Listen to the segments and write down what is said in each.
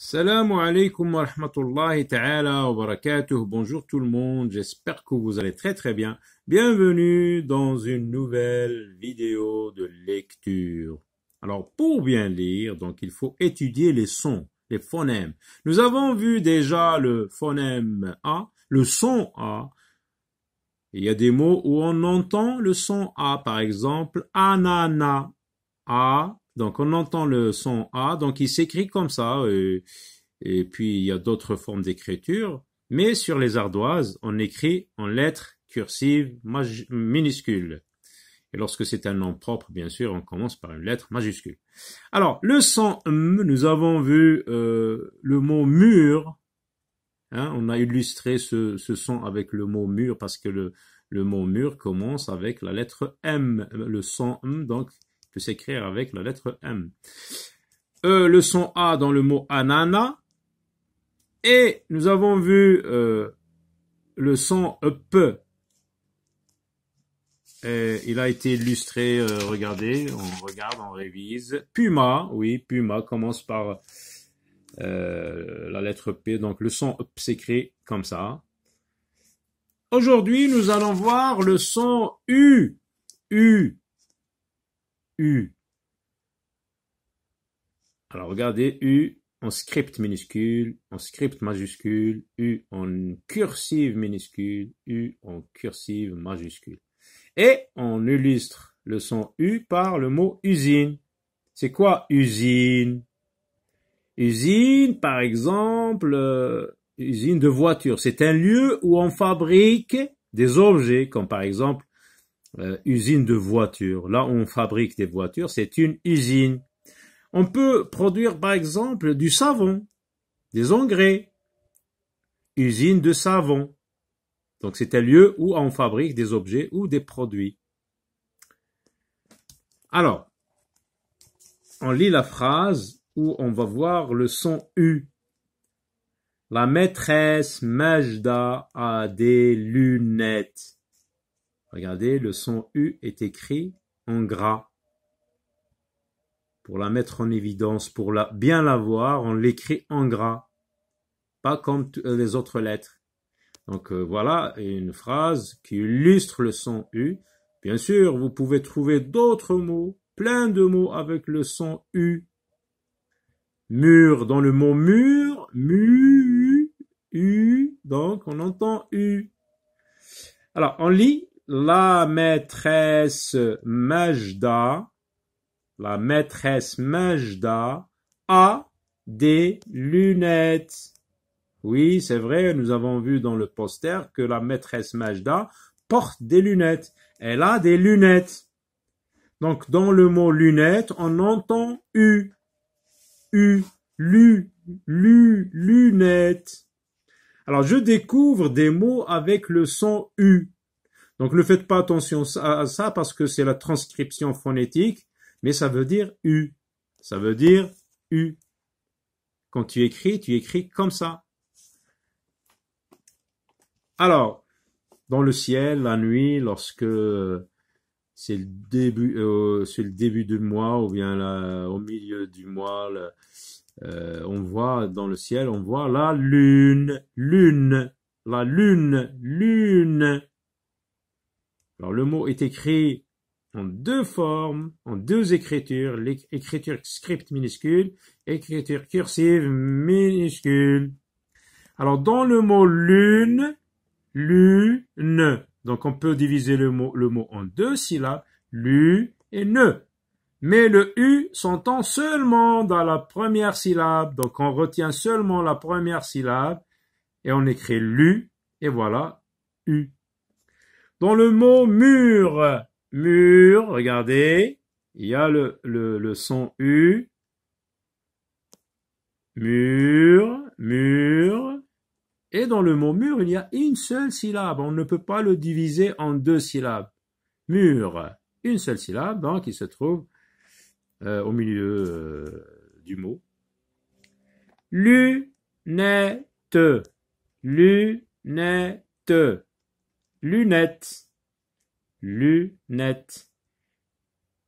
Salam alaikum wa rahmatullahi ta'ala wa barakatuh. Bonjour tout le monde, j'espère que vous allez très très bien. Bienvenue dans une nouvelle vidéo de lecture. Alors pour bien lire, donc il faut étudier les sons, les phonèmes. Nous avons vu déjà le phonème A, le son A. Il y a des mots où on entend le son A, par exemple ananas, A. Donc on entend le son A, donc il s'écrit comme ça, et puis il y a d'autres formes d'écriture, mais sur les ardoises, on écrit en lettres cursives minuscules. Et lorsque c'est un nom propre, bien sûr, on commence par une lettre majuscule. Alors, le son M, nous avons vu le mot mur, hein, on a illustré ce son avec le mot mur, parce que le mot mur commence avec la lettre M, le son M, donc peut s'écrire avec la lettre M. Le son A dans le mot ananas. Et nous avons vu le son P. Il a été illustré, regardez, on regarde, on révise. Puma, oui, Puma commence par la lettre P, donc le son P s'écrit comme ça. Aujourd'hui, nous allons voir le son U. U. U. Alors, regardez, U en script minuscule, en script majuscule, U en cursive minuscule, U en cursive majuscule. Et on illustre le son U par le mot usine. C'est quoi usine? Usine, par exemple, usine de voiture. C'est un lieu où on fabrique des objets, comme par exemple usine de voiture. Là où on fabrique des voitures, c'est une usine. On peut produire par exemple du savon, des engrais, usine de savon. Donc c'est un lieu où on fabrique des objets ou des produits. Alors, on lit la phrase où on va voir le son U. La maîtresse Majda a des lunettes. Regardez, le son U est écrit en gras. Pour la mettre en évidence, pour bien la voir, on l'écrit en gras, pas comme les autres lettres. Donc voilà une phrase qui illustre le son U. Bien sûr, vous pouvez trouver d'autres mots, plein de mots avec le son U. Mur, dans le mot mur, mu, U, donc on entend U. Alors on lit la maîtresse Majda. La maîtresse Majda a des lunettes. Oui, c'est vrai, nous avons vu dans le poster que la maîtresse Majda porte des lunettes. Elle a des lunettes. Donc, dans le mot lunettes, on entend U. U, lunettes. Alors, je découvre des mots avec le son U. Donc, ne faites pas attention à ça parce que c'est la transcription phonétique. Mais ça veut dire U. Ça veut dire U. Quand tu écris comme ça. Alors, dans le ciel, la nuit, lorsque c'est le début du mois ou bien au milieu du mois, on voit dans le ciel, on voit la lune, la lune. Alors, le mot est écrit en deux formes, en deux écritures, l'écriture script minuscule, écriture cursive minuscule. Alors, dans le mot lune, donc on peut diviser le mot en deux syllabes, lu et ne. Mais le U s'entend seulement dans la première syllabe, donc on retient seulement la première syllabe, et on écrit lu, et voilà, U. Dans le mot mur, regardez, il y a le son U, mur, et dans le mot mur, il y a une seule syllabe, on ne peut pas le diviser en deux syllabes. Mur, une seule syllabe, donc il se trouve au milieu du mot. Lunettes, lunettes.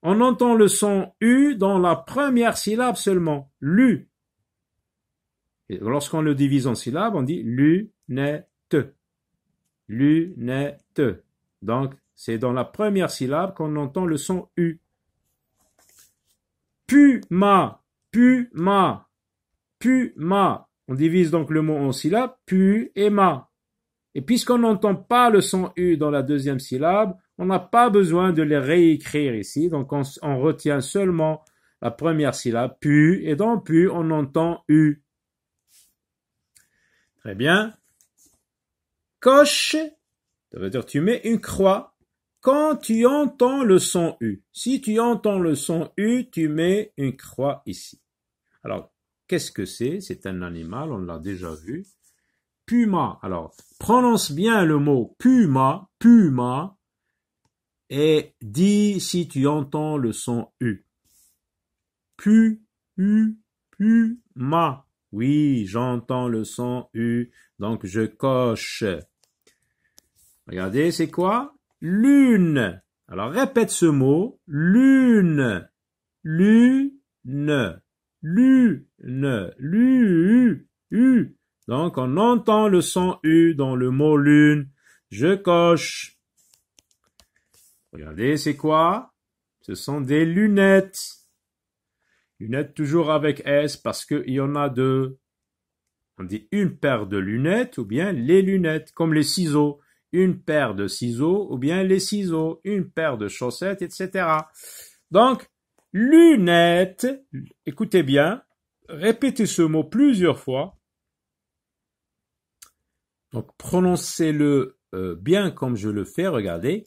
On entend le son U dans la première syllabe seulement, lu. Et lorsqu'on le divise en syllabes, on dit lunette. Lunette. Donc, c'est dans la première syllabe qu'on entend le son U. Puma, puma, puma. On divise donc le mot en syllabes, pu et ma. Et puisqu'on n'entend pas le son U dans la deuxième syllabe, on n'a pas besoin de les réécrire ici. Donc on retient seulement la première syllabe, pu, et dans pu, on entend U. Très bien. Coche, ça veut dire tu mets une croix quand tu entends le son U. Si tu entends le son U, tu mets une croix ici. Alors, qu'est-ce que c'est? C'est un animal, on l'a déjà vu. Puma. Alors, prononce bien le mot puma, puma, et dis si tu entends le son U. Puma. Oui, j'entends le son U, donc je coche. Regardez, c'est quoi? Lune. Alors, répète ce mot. Lune. Lune. Lune. Lu. U. Donc, on entend le son U dans le mot lune. Je coche. Regardez, c'est quoi? Ce sont des lunettes. Lunettes toujours avec S parce qu'il y en a deux. On dit une paire de lunettes ou bien les lunettes, comme les ciseaux. Une paire de ciseaux ou bien les ciseaux. Une paire de chaussettes, etc. Donc, lunettes, écoutez bien, répétez ce mot plusieurs fois. Donc, prononcez-le bien comme je le fais, regardez.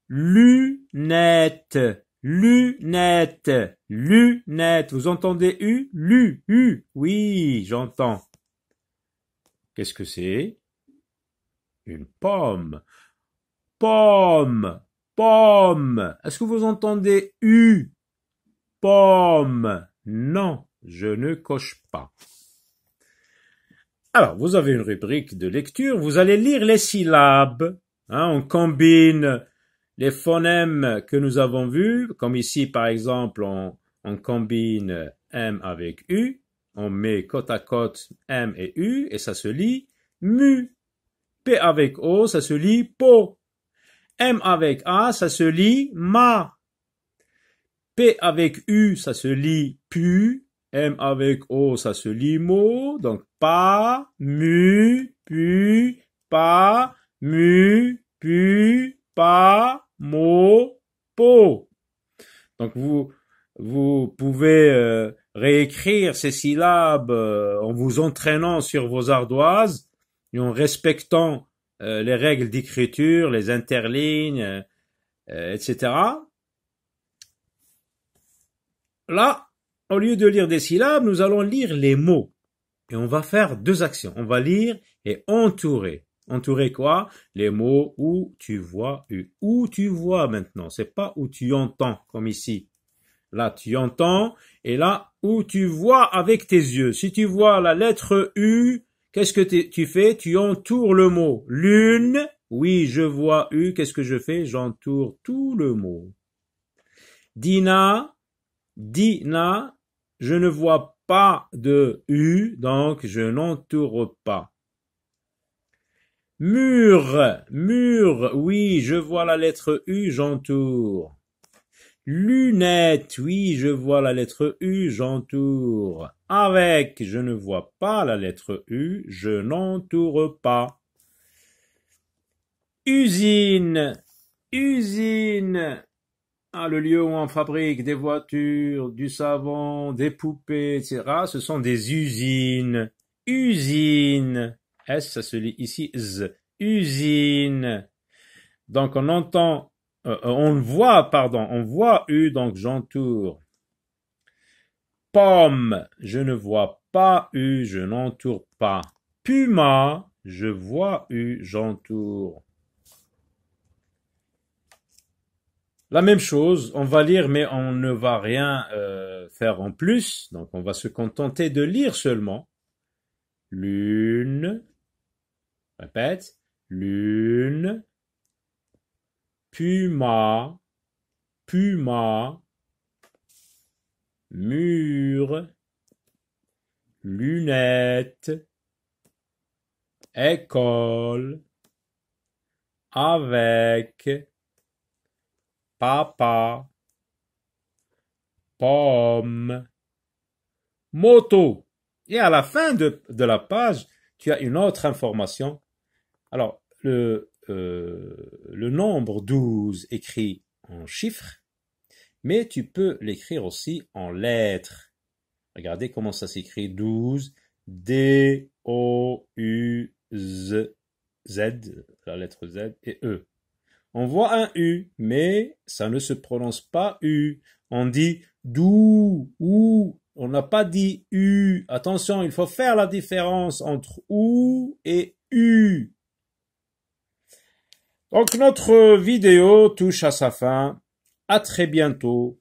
Lunettes, lunettes, lunettes. Vous entendez U? U. Oui, j'entends. Qu'est-ce que c'est? Une pomme. Pomme, pomme. Est-ce que vous entendez U? Pomme. Non, je ne coche pas. Alors, vous avez une rubrique de lecture, vous allez lire les syllabes. On combine les phonèmes que nous avons vus, comme ici par exemple, on combine M avec U, on met côte à côte M et U, et ça se lit mu. P avec O, ça se lit po. M avec A, ça se lit ma. P avec U, ça se lit pu. M avec O, ça se lit mo. Donc pa, mu, pu, pa, mu, pu, pa, mo, po. Donc vous pouvez réécrire ces syllabes en vous entraînant sur vos ardoises et en respectant les règles d'écriture, les interlignes, etc. Là, au lieu de lire des syllabes, nous allons lire les mots. Et on va faire deux actions. On va lire et entourer. Entourer quoi? Les mots où tu vois U. Où tu vois maintenant. C'est pas où tu entends, comme ici. Là, tu entends. Et là, où tu vois avec tes yeux. Si tu vois la lettre U, qu'est-ce que tu fais? Tu entoures le mot. Lune. Oui, je vois U. Qu'est-ce que je fais? J'entoure tout le mot. Dina. Dina, je ne vois pas de U, donc je n'entoure pas. Mur, mur, oui, je vois la lettre U, j'entoure. Lunette, oui, je vois la lettre U, j'entoure. Avec, je ne vois pas la lettre U, je n'entoure pas. Usine, usine. Le lieu où on fabrique des voitures, du savon, des poupées, etc. Ce sont des usines. Usine. S, ça se lit ici, Z. Usine. Donc on entend, on voit U, donc j'entoure. Pomme, je ne vois pas U, je n'entoure pas. Puma, je vois U, j'entoure. La même chose, on va lire, mais on ne va rien faire en plus. Donc, on va se contenter de lire seulement. Lune. Répète. Lune. Puma. Puma. Mur. lunettes, école, avec, papa, pomme, moto. Et à la fin de la page, tu as une autre information. Alors, le nombre 12 écrit en chiffres, mais tu peux l'écrire aussi en lettres. Regardez comment ça s'écrit 12, D-O-U-Z, la lettre Z et E. On voit un U, mais ça ne se prononce pas U. On dit dou, ou. On n'a pas dit U. Attention, il faut faire la différence entre OU et U. Donc notre vidéo touche à sa fin. À très bientôt.